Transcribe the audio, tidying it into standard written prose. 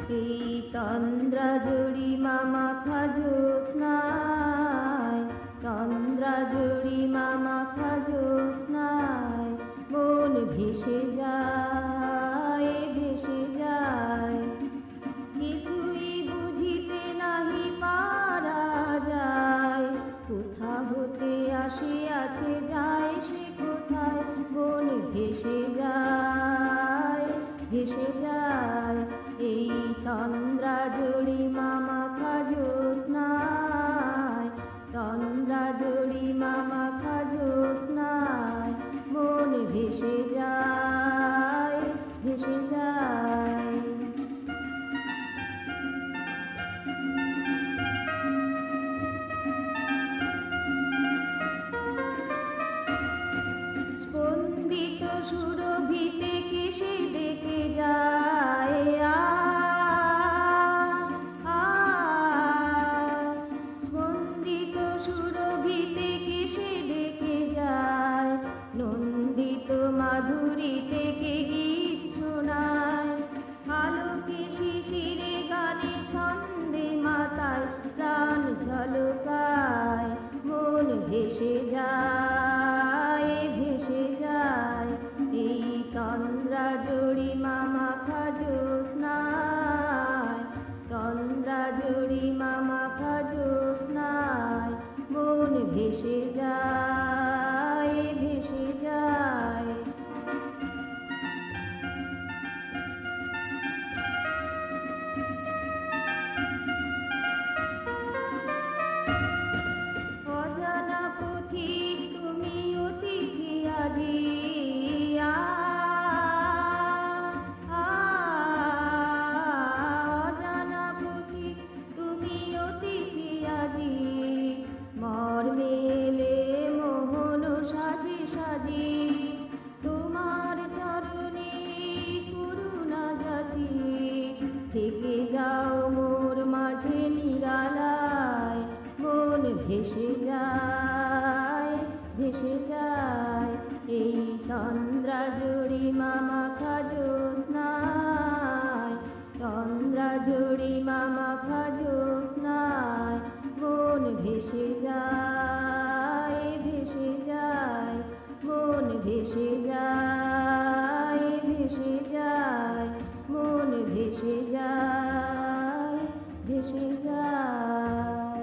এই তন্দ্রাজড়িমা মাখা জ্যোৎস্নায়, তন্দ্রাজড়িমা মাখা জ্যোৎস্নায় মন ভেসে যায়, ভেসে যায়। কিছুই বুঝিতে নাহি পারা যায়, কোথা হতে আসিয়াছে যায় সে কোথায়, মন ভেসে যায়, ভেসে যায়। এই তন্দ্রাজড়িমা মাখা জ্যোৎস্নায়, তন্দ্রাজড়িমা মাখা জ্যোৎস্নায় মন ভেসে যায়, ভেসে যায়। স্পন্দিত সুরভিতে কেশে ডেকে যায় আ, আ, স্পন্দিত সুরভিতে কেশে ডেকে যায়, নন্দিত মাধুরীতে কে গীত শোনায়, আলোকে শিশিরে গানে ছন্দে মাতায়, প্রাণ ঝলকায়, মন ভেসে যায়, ভেসে যায়। এই তন্দ্রাজড়িমা মাখা জ্যোৎস্নায়, তন্দ্রাজড়িমা মাখা জ্যোৎস্নায় মন ভেসে যায়, ভেসে যায়। অজানা পথিক তুমি অতিথি আজি আ, আ, অজানা পথিক তুমি অতিথি আজি, মর্মে এলে মোহন সাজি সাজি, তোমার চরণে করুণা যাচি, থেকে যাও মোর মাঝে নিরালায়, মন ভেসে যায়, ভেসে যায়। এই তন্দ্রাজড়িমা মাখা জ্যোৎস্নায়, তন্দ্রাজড়িমা মাখা জ্যোৎস্নায় মন ভেসে যায়, ভেসে যায়, মন ভেসে যায়, ভেসে যায়, মন ভেসে যায়, ভেসে যায়।